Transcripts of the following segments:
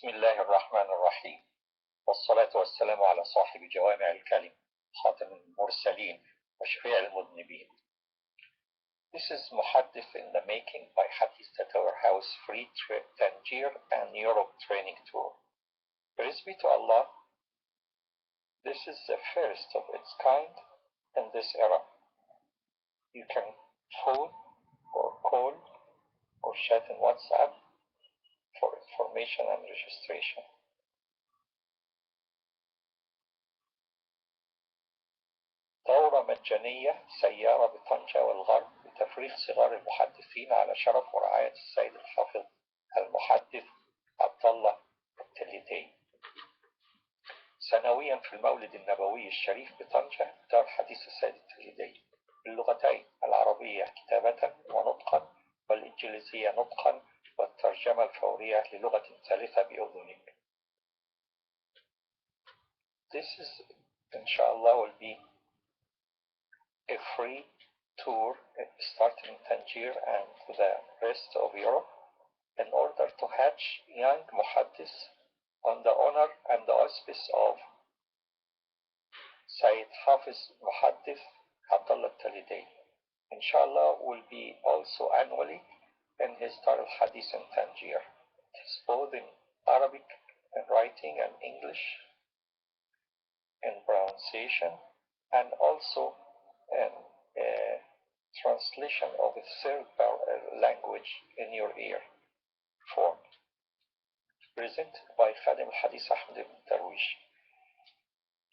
بسم الله الرحمن الرحيم، والصلاة والسلام على صاحب جوامع الكلم، خاتم المرسلين وشفيع المذنبين. This is Muhaddith in the making by Hadith at our house free trip Tangier and Europe training tour. Praise be to Allah. This is the first of its kind in this era. You can phone or call or chat in WhatsApp for information and registration. دورة مجانية سيارة بطنجة والغرب لتفريغ صغار المحدثين على شرف ورعاية السيد الحافظ المحدث عبد الله التليدي. سنويا في المولد النبوي الشريف بطنجة دار حديث السيد التليدي باللغتين العربية كتابة ونطقا والإنجليزية نطقا والترجمة الفورية للغة ثالثة بأذنك. This is, inshallah, will be a free tour starting in Tangier and to the rest of Europe in order to hatch young muhaddis on the honor and the auspice of Sayyid Hafiz Muhaddith Abdullah Talidei. Inshallah will be also annually in his Dar al-Hadith in Tangier. It is both in Arabic in writing and English in pronunciation, and also in translation of a third language in your ear form. Presented by Khadim al-Hadith Ahmed ibn Darwish.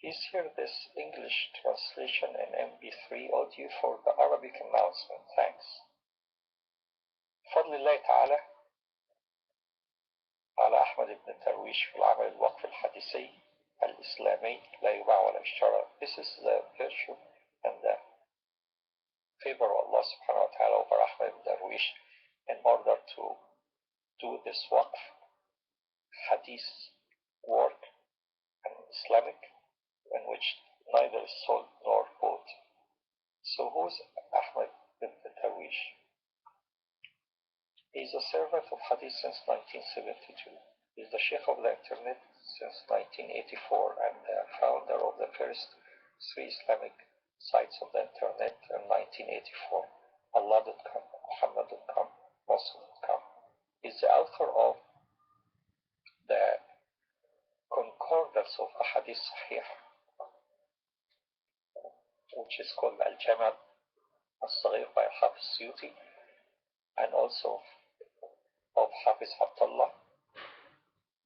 Please hear this English translation in MP3 audio for the Arabic announcement. Thanks. بفضل الله تعالى على أحمد بن درويش في العمل الوقف الحديثي الإسلامي لا يباع ولا يشترى. This is the virtue and the favor of Allah subhanahu wa ta'ala over Ahmad ibn Darwish in order to do this waqf hadith work and Islamic in which neither is sold nor bought. So who's Ahmad ibn Darwish? He is a servant of hadith since 1972. He is the Sheikh of the Internet since 1984 and the founder of the first 3 Islamic sites of the Internet in 1984, Allah.com, Muhammad.com, Muslim.com. He is the author of the Concordance of Ahadith Sahih, which is called Al-Jama' Al-Saghir by Hafiz Suyuti, and also of Hafiz Abdullah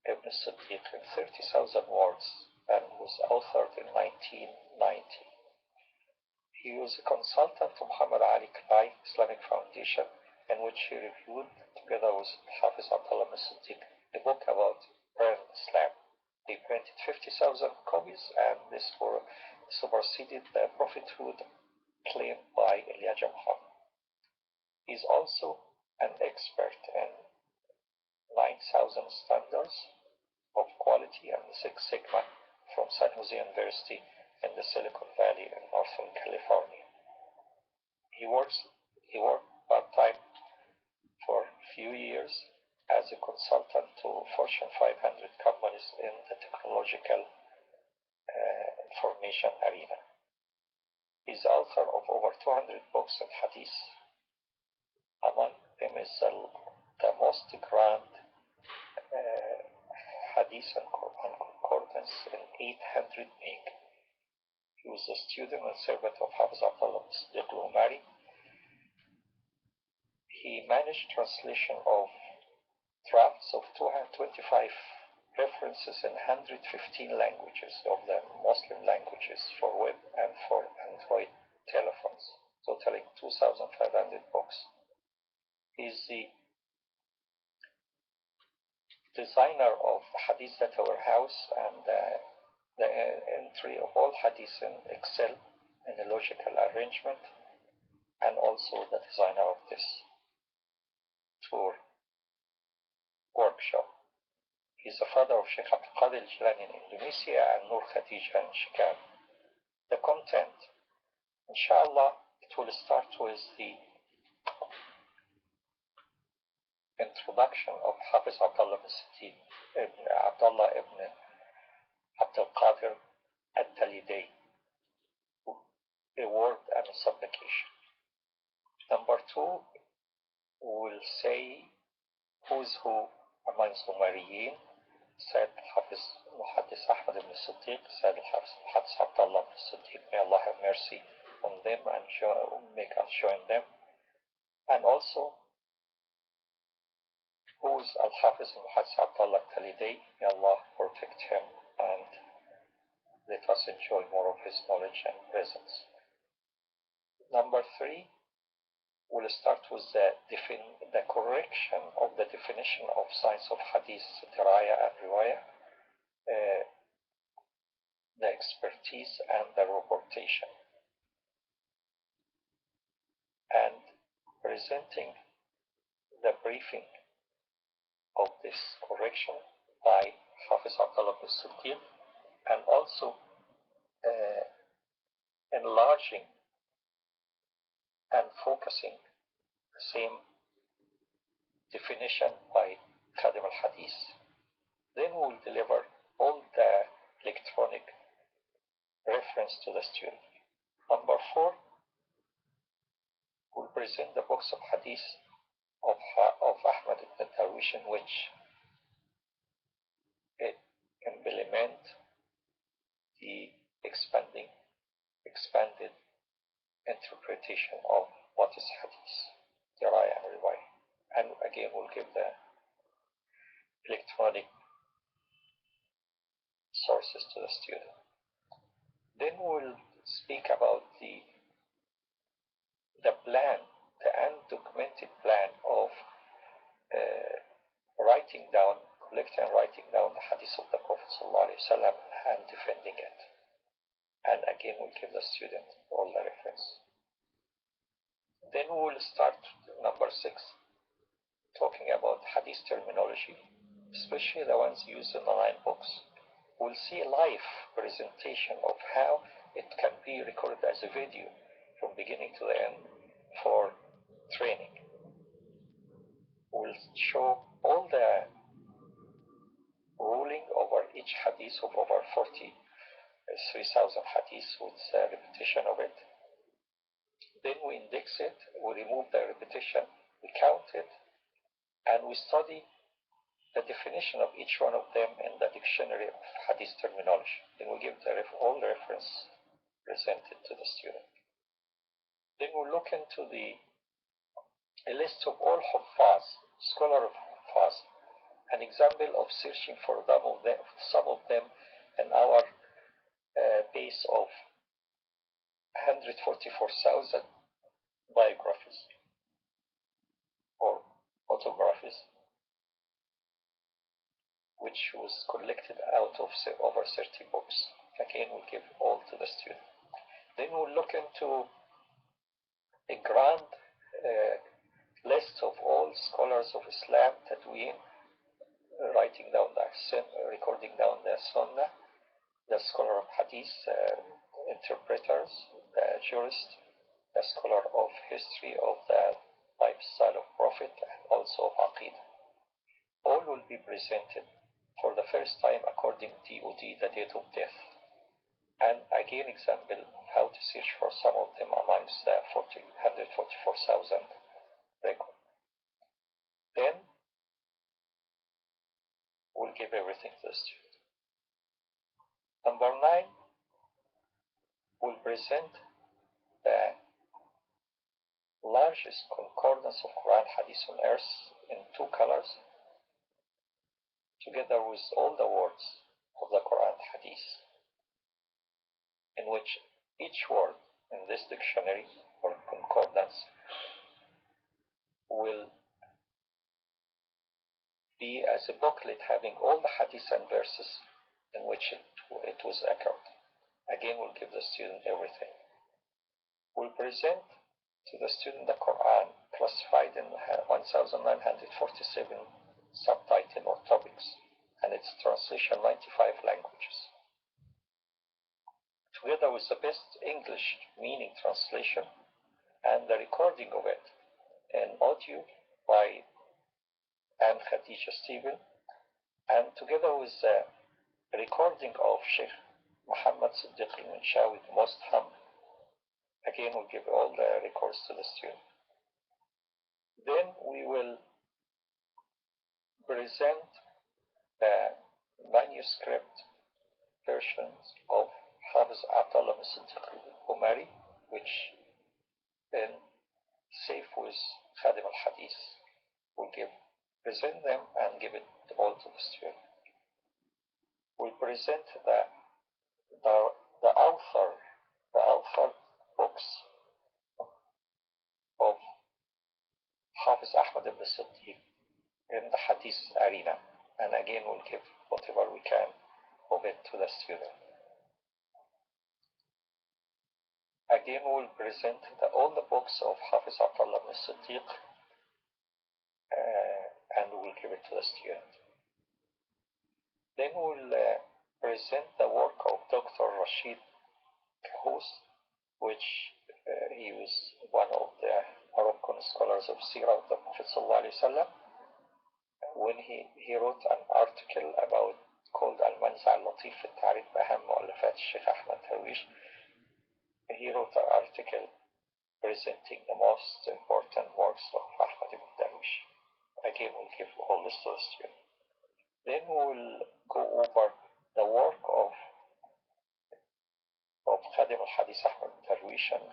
Ibn Siddiq in 30,000 words, and was authored in 1990. He was a consultant to Muhammad Ali Klai Islamic Foundation, in which he reviewed, together with Hafiz Abdullah Ibn Siddiq, a book about prayer in Islam. They printed 50,000 copies, and this superseded the prophethood claimed by Elijah Muhammad. He is also an expert in 9,000 standards of quality and the Six Sigma from San Jose University in the Silicon Valley in Northern California. He worked part-time for a few years as a consultant to Fortune 500 companies in the technological information arena. He is author of over 200 books and hadith. Among them is the most grand hadith and concordance in 800 meg. He was a student and servant of Hafiz Abdullah Siddiq al-Umari. He managed translation of drafts of 225 references in 115 languages of the Muslim languages for web and for Android telephones, totaling 2,500 books. He is the designer of Hadith at Our House and the entry of all hadith in Excel in a logical arrangement, and also the designer of this tour workshop. He is the father of Sheikh Abdul Qadir al-Jilani in Indonesia and Nur Khadija in Chicago. The content, inshallah, it will start with the introduction of Hafiz Abdullah ibn Abdullah ibn Abdul Qadir al-Taliday, a word and a supplication. Number 2, we'll say who's who amongst Umariyin. Said Hafiz Muhaddis Ahmad ibn Siddiq, said Hafiz Muhaddis Abdullah ibn Siddiq, may Allah have mercy on them and make us join them. And also, who is Al-Hafiz Muhaddis Abdullah Taliday, may Allah protect him and let us enjoy more of his knowledge and presence. Number 3, we'll start with the correction of the definition of science of Hadith, Diraya and Riwaya, the expertise and the reportation, and presenting the briefing of this correction by Hafiz Abdullah ibn Siddiq, and also enlarging and focusing the same definition by Khadim al-Hadith. Then we'll deliver all the electronic reference to the student. Number 4, we'll present the books of Hadith of Ahmad ibn Darwish, in which it implement the expanded interpretation of what is Hadith, Diraya and Riwaya. And again, we'll give the electronic sources to the student. Then we'll speak about the plan, the undocumented plan of writing down, collecting and writing down the Hadith of the Prophet ﷺ and defending it. And again, we'll give the student all the reference. Then we will start number 6, talking about Hadith terminology, especially the ones used in the 9 books. We'll see a live presentation of how it can be recorded as a video from beginning to the end for training. We'll show all the ruling over each hadith of over 3,000 hadiths with a repetition of it. Then we index it, we remove the repetition, we count it, and we study the definition of each one of them in the dictionary of hadith terminology. Then we give all the reference presented to the student. Then we look into a list of all Huffaz, scholar of Huffaz, an example of searching for some of them in our base of 144,000 biographies or autographies, which was collected out of over 30 books. Again, we'll give all to the student. Then we'll look into a grand list of all scholars of Islam, Tadween, writing down recording down the Sunnah, the scholar of Hadith, interpreters, the jurist, the scholar of history of the lifestyle of Prophet, and also of Aqidah. All will be presented for the first time according to DOD, the date of death. And again, example of how to search for some of them amongst the 144,000 records. Then we'll give everything to the student. Number 9, we'll present the largest concordance of Quran Hadith on earth in 2 colors, together with all the words of the Quran Hadith, in which each word in this dictionary or concordance will be as a booklet having all the hadith and verses in which it was occurred. Again, we'll give the student everything. We'll present to the student the Quran classified in 1,947 subtitles or topics, and its translation 95 languages, together with the best English meaning translation and the recording of it in audio by Khadija Stephen, and together with the recording of Sheikh Muhammad Siddiq al-Minshawi, the most humble. Again, we'll give all the records to the student. Then we will present the manuscript versions of Hafiz Abdullah bin Siddiq al-Umari, which in safe with Khadim al-Hadith will present them and give it all to the student. We'll present the author books of Hafiz Ahmad ibn Siddiq in the Hadith arena, and again we'll give whatever we can of it to the student. Again we'll present all the books of Hafiz Abdullah ibn Siddiq, and we'll give it to the student. Then we'll present the work of Dr. Rashid Kahous, which he was one of the Moroccan scholars of Sirah of the Prophet ﷺ. When he wrote an article called Al-Manza al-Latif fi Ta'rif Aham Mu'allafat Sheikh Ahmad Darwish, he wrote an article presenting the most important works of Ahmad ibn Darwish. Again, we'll give all this to the student. Then we'll go over the work of Khadim al-Hadith Ahmad Darwish and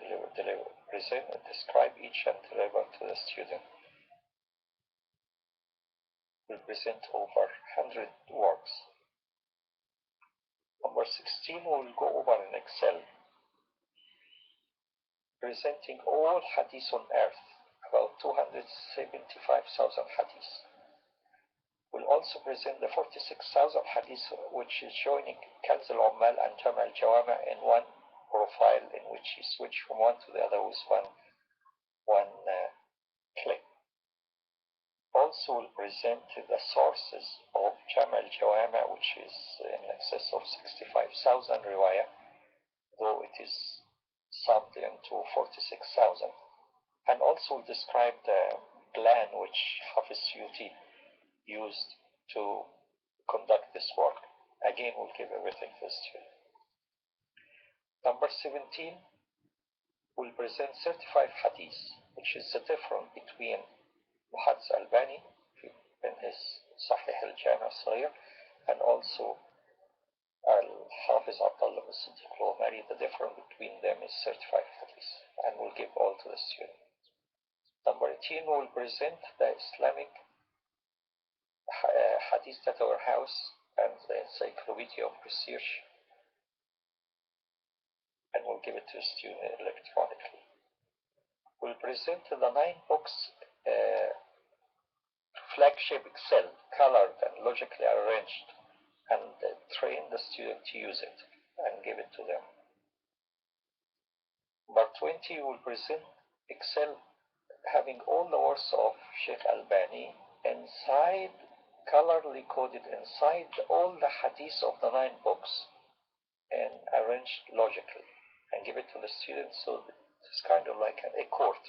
describe each and deliver to the student. We'll present over 100 works. Number 16, we'll go over in Excel, presenting all hadith on earth, about 275,000 hadith. We'll also present the 46,000 hadith, which is joining Kanz al-Ummal and Jam' al-Jawama in one profile, in which you switch from one to the other with one click. Also, we'll present the sources of Jam' al-Jawama, which is in excess of 65,000 riwayah, though it is summed into 46,000. And also we'll describe the plan which Hafiz Suyuti used to conduct this work. Again, we'll give everything to the student. Number 17, we'll present 35 hadith, which is the difference between Muhaddis Albani in his Sahih al-Jami' al-Saghir and also Al-Hafiz Abdullah bin Siddiq al-Umari. The difference between them is 35 hadith, and we'll give all to the student. Number 18, we'll present the Islamic hadith at our house and the encyclopedia of research, and we'll give it to the student electronically. We'll present the 9 books, flagship Excel, colored and logically arranged, and train the student to use it and give it to them. Number 20, we'll present Excel having all the works of Sheikh Albani inside, colorly coded inside all the hadith of the 9 books and arranged logically, and give it to the student. So it's kind of like a court,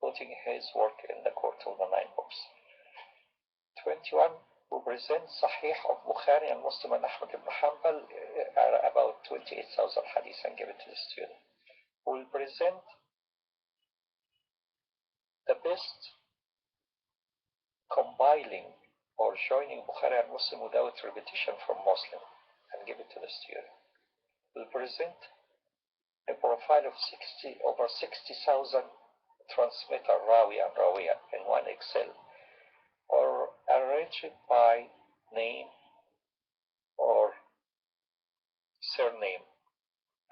putting his work in the court of the 9 books. 21, we present Sahih of Bukhari and Muslim and Ahmad ibn Hanbal, about 28,000 hadith, and give it to the student. We'll present the best compiling or joining Bukhari and Muslim without repetition from Muslim, and give it to the student. We'll present a profile of over 60,000 transmitter Rawi and Rawiya in one Excel, or arrange it by name or surname,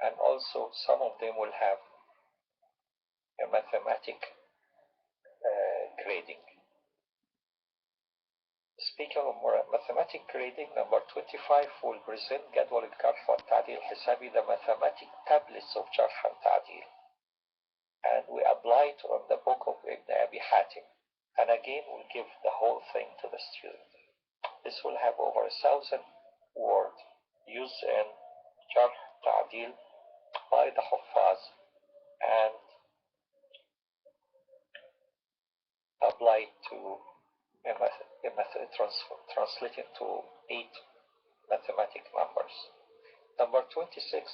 and also some of them will have a mathematic grading. Speaking of mathematic grading, number 25 will present Jadwal al-Jarh wa al-Ta'dil Hisabi, the mathematic tablets of Jarh and Ta'dil, and we apply it on the book of Ibn Abi Hatim, and again we'll give the whole thing to the student. This will have over 1,000 words used in Jarh Ta'dil by the Huffaz and applied to translated to 8 mathematic numbers. Number 26,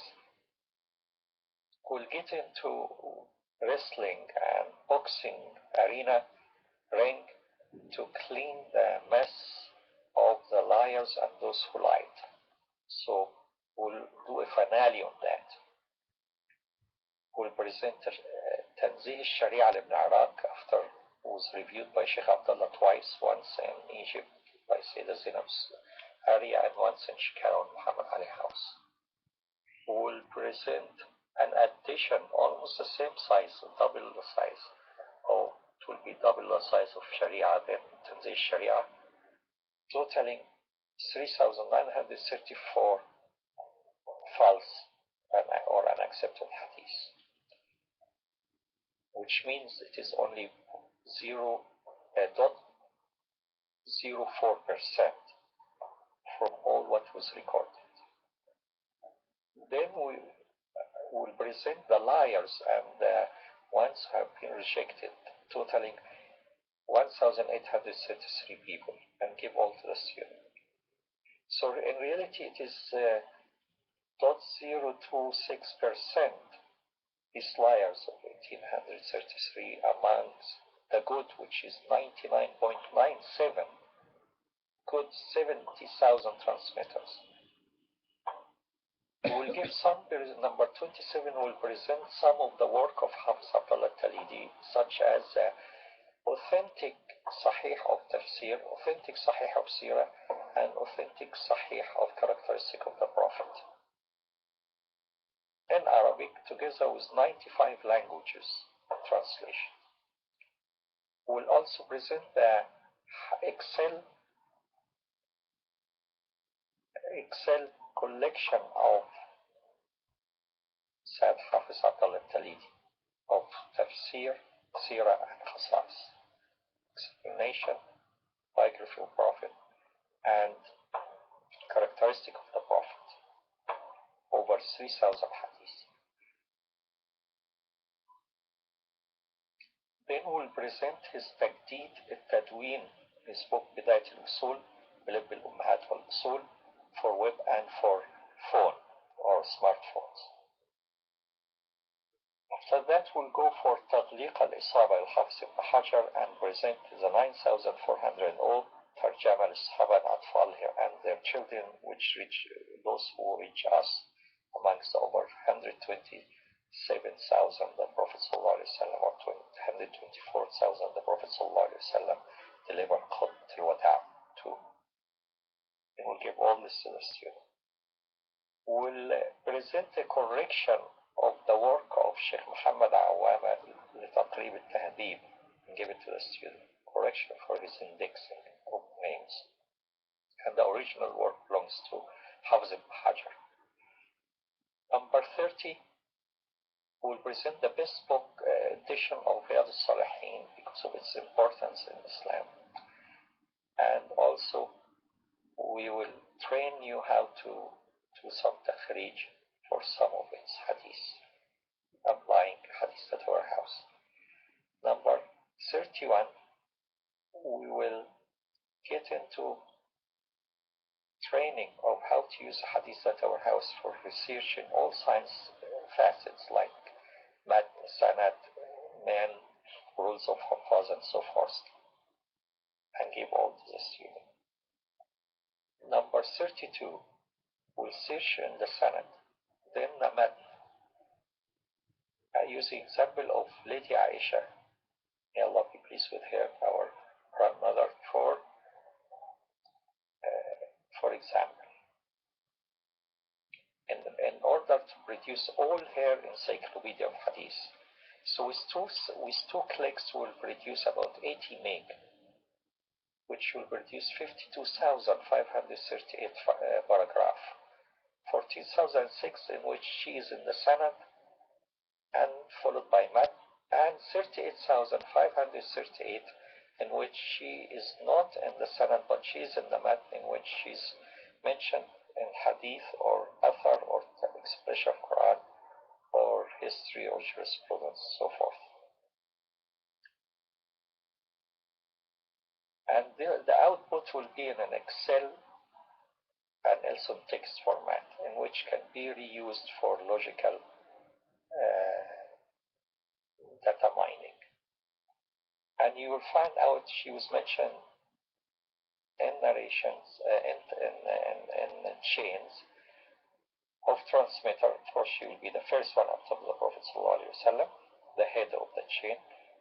we'll get into wrestling and boxing arena ring to clean the mess of the liars and those who lied. So we'll do a finale on that. We'll present Tanzih al-Sharia ibn Iraq after it was reviewed by Sheikh Abdullah twice, once in Egypt by Sayyidah Zainab's area and once in Chicago Muhammad Ali House. We'll present an addition almost the same size, double the size, or it will be double the size of Sharia, then Tanzih Sharia, totaling 3,934 false or unaccepted hadith, which means it is only 0.04% from all what was recorded. Then we will present the liars and the ones who have been rejected, totaling 1,833 people, and give all to the student. So in reality it is 0.026% these liars of 1,833 amongst the good, which is 99.97, good 70,000 transmitters. We will give some, number 27 will present some of the work of Hafiz Abdullah Talidi, such as authentic Sahih of Tafsir, authentic Sahih of Sirah, and authentic Sahih of characteristic of the Prophet, in Arabic, together with 95 languages translation. We will also present the Excel collection of Sayyid Hafiz Abdullah Talidi of Tafsir, Sirah, and Khasais, explanation, biography of Prophet, and characteristic of the Prophet, over 3,000 hadith. Then we'll present his Taqdeed al-Tadween, his book Bidayat al-Usul, Bilab al-Ummahat wal-Usul, for web and for phone or smartphones. After that, we'll go for Taghliq al-Isaba al-Hafiz ibn Hajar and present the 9,400 Tarjama al-Sahaba al-Atfal and their children, which reach those who reach us amongst over 127,000 the Prophet ﷺ, or 124,000 the Prophet ﷺ delivered Khut al-Wada' to. And we'll give all this to the student. We'll present a correction of the work of Sheikh Muhammad Awama لتقريب التهذيب and give it to the student. Correction for his indexing of names. And the original work belongs to Hafiz ibn Hajar. Number 30, we'll present the best book edition of Riyadh al-Salihin because of its importance in Islam. And also, we will train you how to do some takhrij for some of its hadith, applying hadith at our house. Number 31, we will get into training of how to use hadith at our house for research in all science facets like matn, sanad, man, rules of hafaz, and so forth, and give all to the student. Number 32, we'll search in the sanad, then the matn, using example of Lady Aisha, may Allah be pleased with her, our grandmother, for example, in order to produce all her encyclopedia of hadith. So with two clicks we'll produce about 80 meg, which will produce 52,538 paragraph, 14,006 in which she is in the sanad and followed by mat, and 38,538 in which she is not in the sanad but she is in the mat, in which she's mentioned in hadith or athar or expression of Quran or history or jurisprudence, so forth. And the output will be in an Excel and also text format, in which can be reused for logical data mining. And you will find out she was mentioned in narrations, in chains of transmitter. Of course, she will be the first one after the Prophet ﷺ, the head of the chain.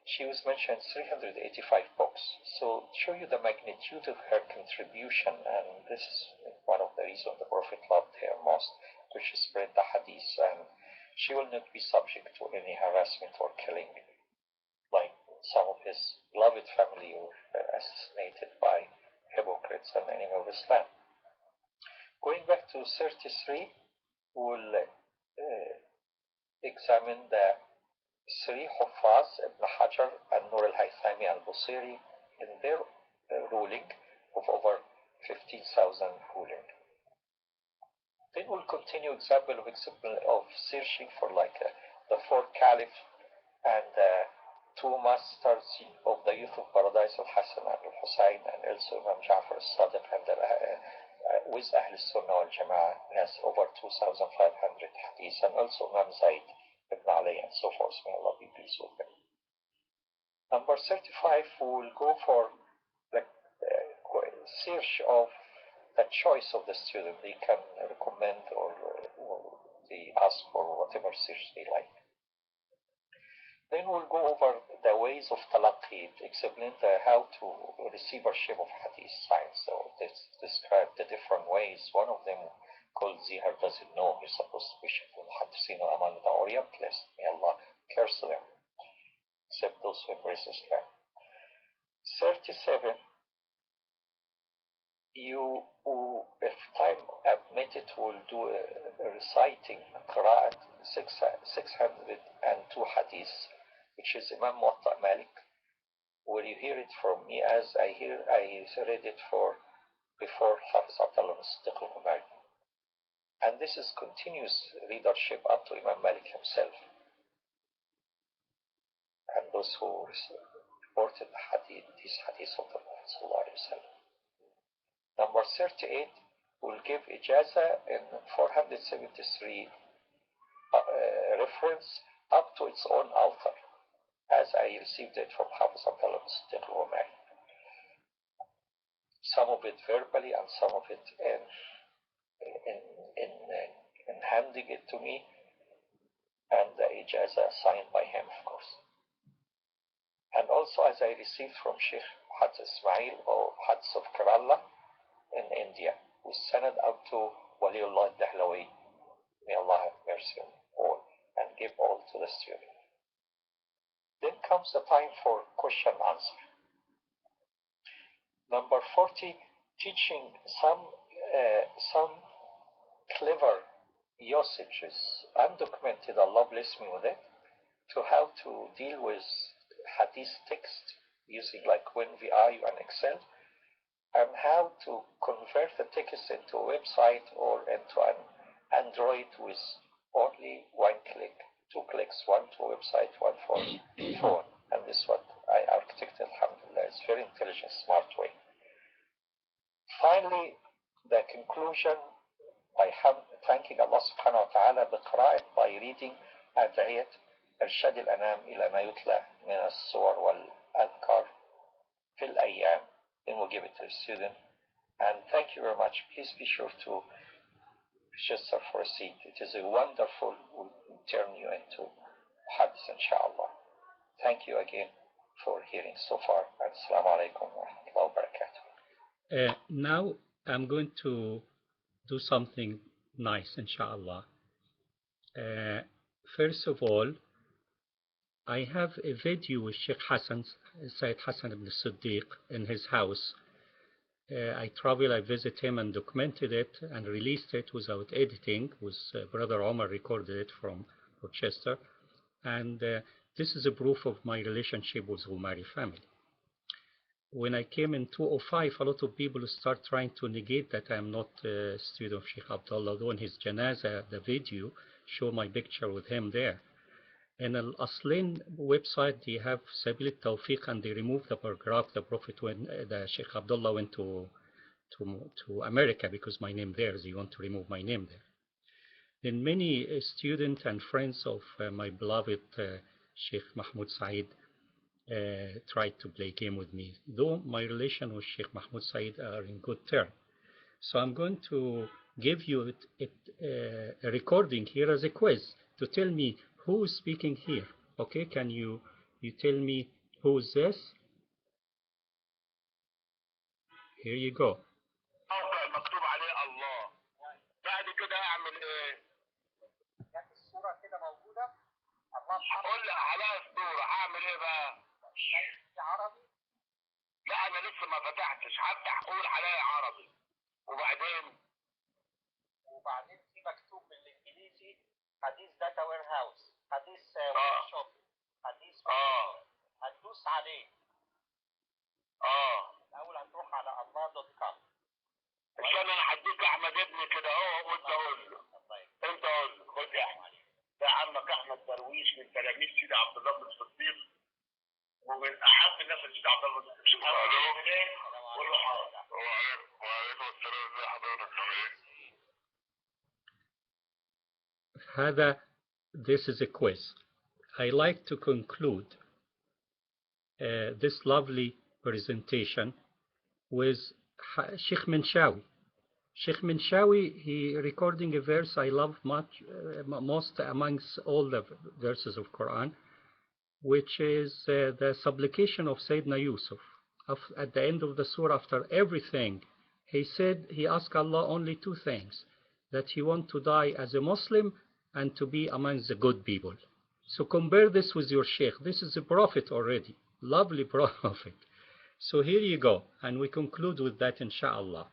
She was mentioned 385 books. So show you the magnitude of her contribution, and this is one of the reasons the Prophet loved her most, to spread the hadith, and she will not be subject to any harassment or killing, like some of his beloved family were assassinated by hypocrites and enemy of Islam. Going back to 33, we'll examine the three Huffaz, Ibn Hajar and Nur al-Haythami al-Busiri, in their ruling of over 15,000 ruling. Then we'll continue example of searching for the four caliph and two masters of the youth of paradise, al-Hasan and al-Husayn, and also Imam Ja'far al-Sadiq, and with Ahl al-Sunnah wal-Jama'ah has over 2,500 hadith, and also Imam Zayd ibn Ali, and so forth. May Allah be pleased with them. Number 35, we will go for the search of the choice of the student. They can recommend or they ask for whatever search they like. Then we'll go over the ways of talaqi, explain how to receivership of hadith science. So this describe the different ways. One of them called Zihar doesn't know. He's supposed to be Shaykh al-Muhaddithin among the Orientalists. May Allah curse them, except those who embrace Islam. 37. If time admitted, will do a reciting Qira'at 602 hadiths, which is Imam Muwatta Malik, where you hear it from me as I read it before Hafiz Abdullah Siddiq al-Umari. And this is continuous readership up to Imam Malik himself and those who reported these hadiths of the Prophet ﷺ. Number 38 will give ijaza in 473 reference up to its own author, as I received it from Hafiz Abdullah Siddiq al-Umari. Some of it verbally and some of it in handing it to me, and the ijaza signed by him, of course. And also as I received from Sheikh Hadz Ismail or Hadz of Kerala in India, who sanad out to Waliullah Dahlawi. May Allah have mercy on all and give all to the student. Then comes the time for question answer. Number 40, teaching some clever usages, undocumented, Allah bless me with it, to how to deal with hadith text using like WinVI and Excel, and how to convert the text into a website or into an Android with only one click, 2 clicks, one to website, one for phone. And this is what I architected, alhamdulillah. It's very intelligent, smart way. Finally, the conclusion by thanking Allah subhanahu wa ta'ala بالقراءة by reading أدعية إرشاد الأنام إلى ما يتلى من الصور والأذكار في الأيام. Then we'll give it to the student. And thank you very much. Please be sure to register for a seat. It is a wonderful, will turn you into hadith, inshallah. Thank you again for hearing so far. Assalamu alaikum wa rahmatullahi wa barakatuh. Now I'm going to do something nice, inshallah. First of all, I have a video with Sheikh Hassan, Sayyid Hassan ibn Siddiq, in his house. I visit him and documented it and released it without editing, with Brother Omar recorded it from Rochester. And this is a proof of my relationship with the Umari family. When I came in 2005, a lot of people start trying to negate that I'm not a student of Sheikh Abdullah, though in his janaza, the video, show my picture with him there. In الأصلين website they have سبيل التوفيق and they remove the paragraph the Prophet when the Sheikh Abdullah went to America because my name there, they want to remove my name there. Then many students and friends of my beloved Sheikh Mahmoud Said tried to play game with me, though my relation with Sheikh Mahmoud Said are in good terms. So I'm going to give you a recording here as a quiz to tell me who is speaking here. Okay, can you tell me who is this? Here you go. مكتوب عليه الله. بعد كده اعمل ايه؟ يعني الصورة كده موجودة. قول لي عليها الصورة اعمل ايه بقى؟ عربي؟ لا انا لسه ما فتحتش، هفتح قول عليها عربي. وبعدين في مكتوب بالانجليزي حديث داتا وير هاوس، حديث ويب شوب، حديث هتدوس عليه. الاول هتروح على الله.com. عشان انا هديك احمد ابني كده اهو، وانت قول له. انت قول له خد يا احمد. ده عمك احمد درويش من تلاميذ سيدي عبد الله بن الصديق، ومن احب الناس لسيدي عبد الله بن الصديق. قول له حاضر. وعليكم السلام، ازي حضرتك عامل ايه؟ هذا this is a quiz. I like to conclude this lovely presentation with Sheikh Minshawi. Sheikh Minshawi, he recording a verse I love much, most amongst all the verses of Quran, which is the supplication of Sayyidina Yusuf. At the end of the surah, after everything, he said he asked Allah only two things, that he want to die as a Muslim and to be amongst the good people. So compare this with your Sheikh. This is a prophet already, lovely prophet. So here you go, and we conclude with that, inshallah.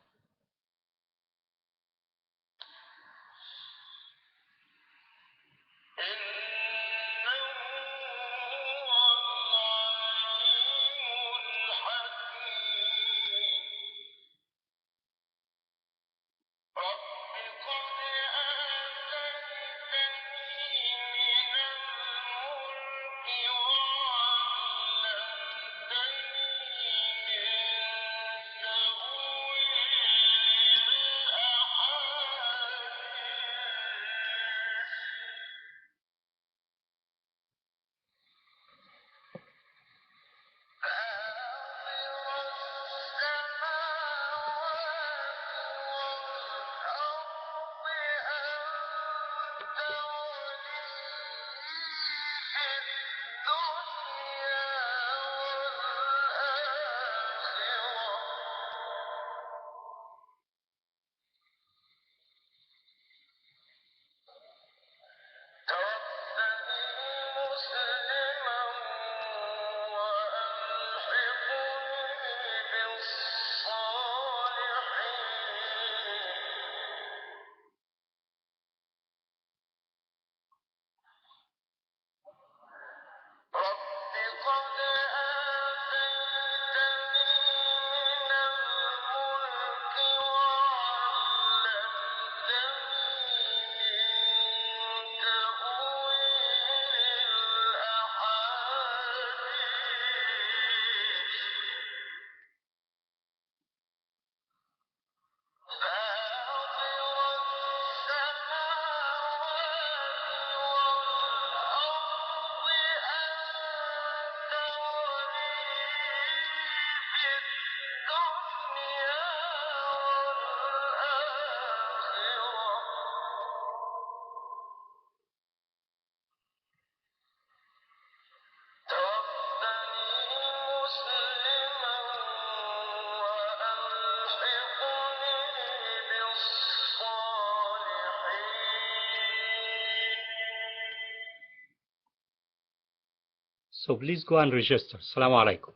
So please go and register. Assalamu alaikum.